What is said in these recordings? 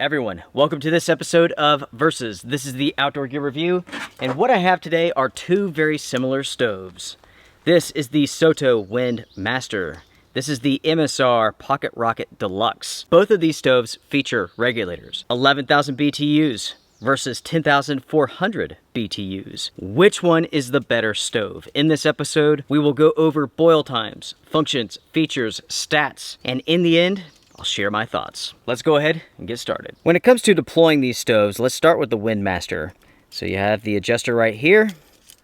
Everyone, welcome to this episode of Versus. This is the Outdoor Gear Review, and what I have today are two very similar stoves. This is the SOTO Windmaster. This is the MSR Pocket Rocket Deluxe. Both of these stoves feature regulators. 11,000 BTUs versus 10,400 BTUs. Which one is the better stove? In this episode, we will go over boil times, functions, features, stats, and in the end, I'll share my thoughts. Let's go ahead and get started. When it comes to deploying these stoves, let's start with the Windmaster. So you have the adjuster right here.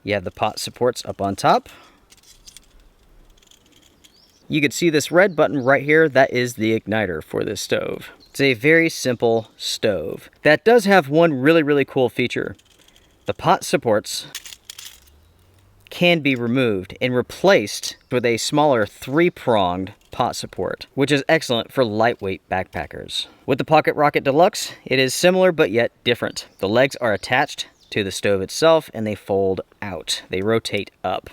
You have the pot supports up on top. You can see this red button right here. That is the igniter for this stove. It's a very simple stove. That does have one really cool feature. The pot supports can be removed and replaced with a smaller 3-pronged pot support, which is excellent for lightweight backpackers. With the Pocket Rocket Deluxe, it is similar but yet different. The legs are attached to the stove itself and they fold out. They rotate up,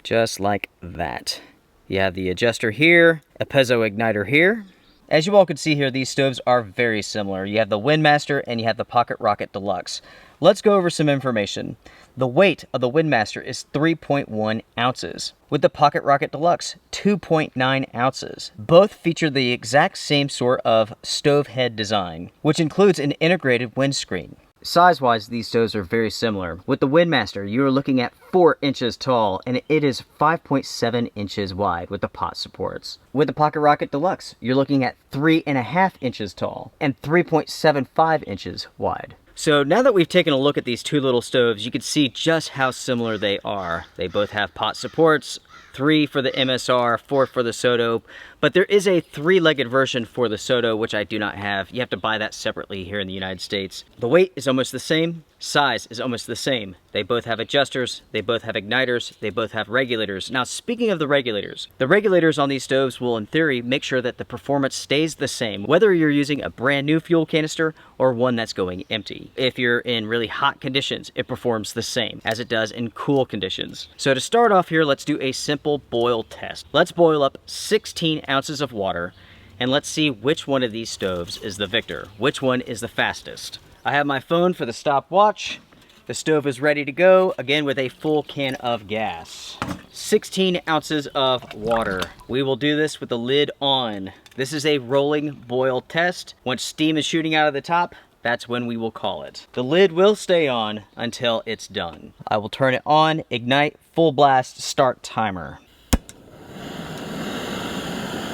just like that. You have the adjuster here, a piezo igniter here. As you all can see here, these stoves are very similar. You have the Windmaster and you have the Pocket Rocket Deluxe. Let's go over some information. The weight of the Windmaster is 3.1 ounces. With the Pocket Rocket Deluxe, 2.9 ounces. Both feature the exact same sort of stove head design, which includes an integrated windscreen. Size-wise, these stoves are very similar. With the Windmaster, you are looking at 4 inches tall, and it is 5.7 inches wide with the pot supports. With the Pocket Rocket Deluxe, you're looking at 3.5 inches tall and 3.75 inches wide. So now that we've taken a look at these two little stoves, you can see just how similar they are. They both have pot supports, 3 for the MSR, 4 for the SOTO, but there is a 3-legged version for the SOTO, which I do not have. You have to buy that separately here in the United States. The weight is almost the same, size is almost the same. They both have adjusters, they both have igniters, they both have regulators. Now, speaking of the regulators on these stoves will, in theory, make sure that the performance stays the same, whether you're using a brand new fuel canister or one that's going empty. If you're in really hot conditions, it performs the same as it does in cool conditions. So to start off here, let's do a simple boil test. Let's boil up 16 ounces of water and let's see which one of these stoves is the victor. Which one is the fastest? I have my phone for the stopwatch. The stove is ready to go, again with a full can of gas. 16 ounces of water. We will do this with the lid on. This is a rolling boil test. Once steam is shooting out of the top, that's when we will call it. The lid will stay on until it's done. I will turn it on, ignite, full blast, start timer.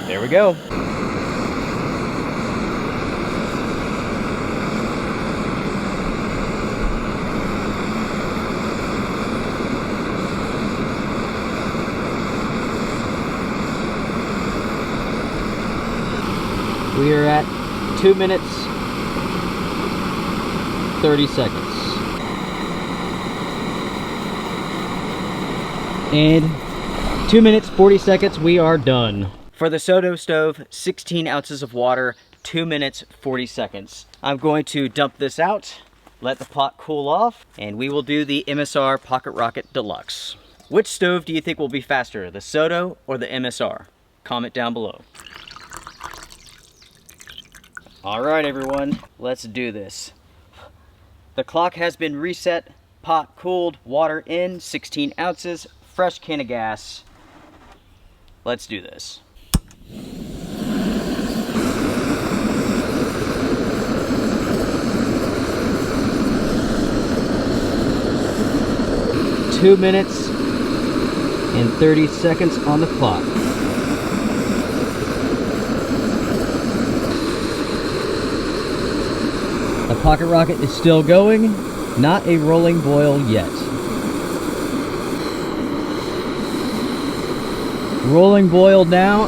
There we go. We are at 2 minutes, 30 seconds. And 2 minutes, 40 seconds, we are done. For the SOTO stove, 16 ounces of water, 2 minutes, 40 seconds. I'm going to dump this out, let the pot cool off, and we will do the MSR Pocket Rocket Deluxe. Which stove do you think will be faster, the SOTO or the MSR? Comment down below. All right, everyone, let's do this. The clock has been reset, pot cooled, water in, 16 ounces, fresh can of gas. Let's do this. Two minutes and 30 seconds on the clock. The Pocket Rocket is still going, not a rolling boil yet. Rolling boil now,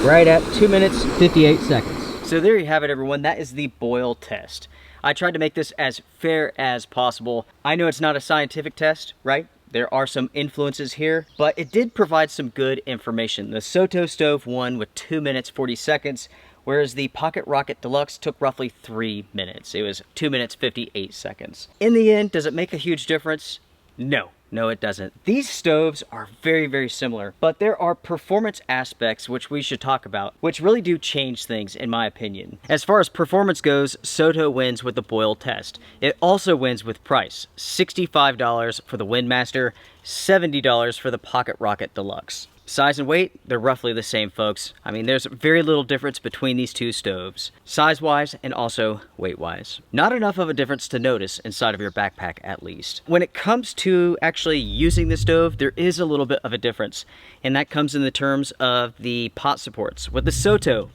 right at 2 minutes, 58 seconds. So there you have it, everyone. That is the boil test. I tried to make this as fair as possible. I know it's not a scientific test, right? There are some influences here, but it did provide some good information. The SOTO stove won with 2 minutes, 40 seconds. Whereas the Pocket Rocket Deluxe took roughly 3 minutes. It was 2 minutes, 58 seconds. In the end, does it make a huge difference? No. No, it doesn't. These stoves are very, very similar, but there are performance aspects which we should talk about, which really do change things in my opinion. As far as performance goes, SOTO wins with the boil test. It also wins with price. $65 for the Windmaster, $70 for the Pocket Rocket Deluxe. Size and weight, they're roughly the same, folks. I mean, there's very little difference between these two stoves, size-wise and also weight-wise. Not enough of a difference to notice inside of your backpack, at least. When it comes to actually using the stove, there is a little bit of a difference, and that comes in the terms of the pot supports. With the SOTO,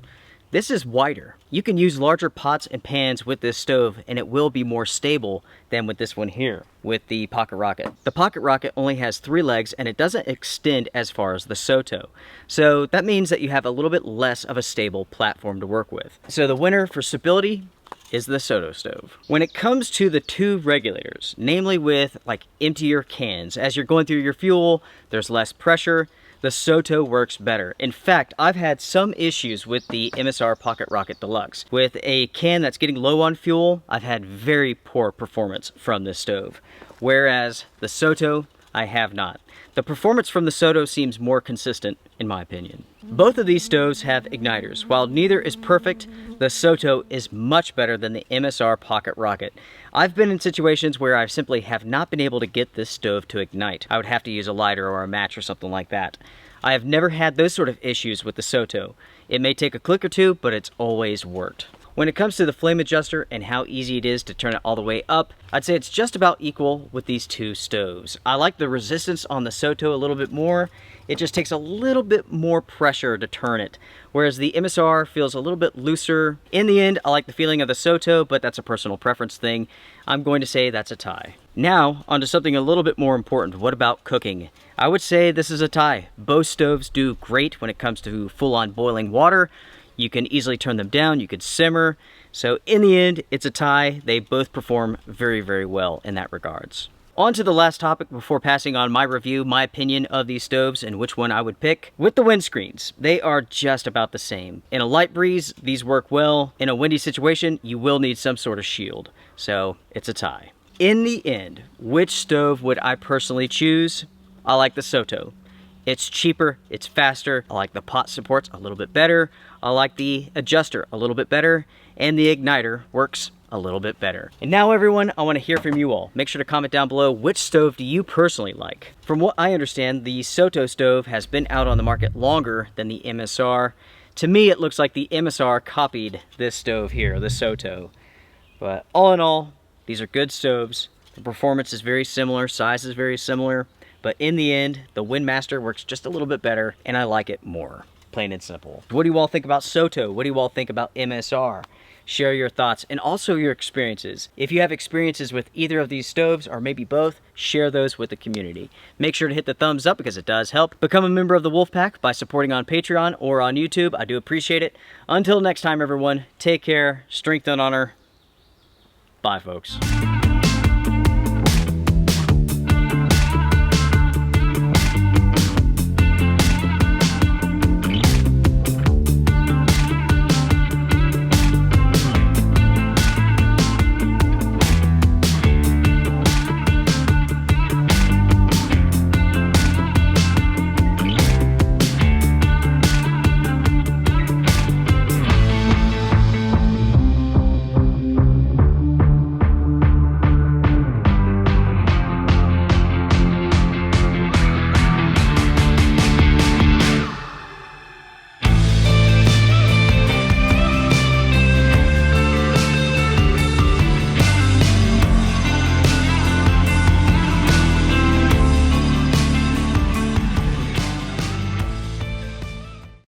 this is wider. You can use larger pots and pans with this stove and it will be more stable than with this one here, with the Pocket Rocket. The Pocket Rocket only has 3 legs and it doesn't extend as far as the SOTO. So that means that you have a little bit less of a stable platform to work with. So the winner for stability is the SOTO stove. When it comes to the 2 regulators, namely with like emptier cans, as you're going through your fuel, there's less pressure, the SOTO works better. In fact, I've had some issues with the MSR Pocket Rocket Deluxe. With a can that's getting low on fuel, I've had very poor performance from this stove. Whereas the SOTO, I have not. The performance from the SOTO seems more consistent, in my opinion. Both of these stoves have igniters. While neither is perfect, the SOTO is much better than the MSR Pocket Rocket. I've been in situations where I simply have not been able to get this stove to ignite. I would have to use a lighter or a match or something like that. I have never had those sort of issues with the SOTO. It may take a click or two, but it's always worked. When it comes to the flame adjuster and how easy it is to turn it all the way up, I'd say it's just about equal with these 2 stoves. I like the resistance on the SOTO a little bit more. It just takes a little bit more pressure to turn it, whereas the MSR feels a little bit looser. In the end, I like the feeling of the SOTO, but that's a personal preference thing. I'm going to say that's a tie. Now, onto something a little bit more important. What about cooking? I would say this is a tie. Both stoves do great when it comes to full-on boiling water. You can easily turn them down, you could simmer. So in the end, it's a tie. They both perform very, very well in that regards. On to the last topic before passing on my review, my opinion of these stoves and which one I would pick. With the windscreens, they are just about the same. In a light breeze, these work well. In a windy situation, you will need some sort of shield. So it's a tie. In the end, which stove would I personally choose? I like the SOTO. It's cheaper, it's faster. I like the pot supports a little bit better. I like the adjuster a little bit better. And the igniter works a little bit better. And now everyone, I want to hear from you all. Make sure to comment down below, which stove do you personally like? From what I understand, the SOTO stove has been out on the market longer than the MSR. To me, it looks like the MSR copied this stove here, the SOTO. But all in all, these are good stoves. The performance is very similar, size is very similar. But in the end, the Windmaster works just a little bit better, and I like it more. Plain and simple. What do you all think about SOTO? What do you all think about MSR? Share your thoughts and also your experiences. If you have experiences with either of these stoves or maybe both, share those with the community. Make sure to hit the thumbs up because it does help. Become a member of the Wolfpack by supporting on Patreon or on YouTube. I do appreciate it. Until next time, everyone, take care, strength and honor. Bye, folks.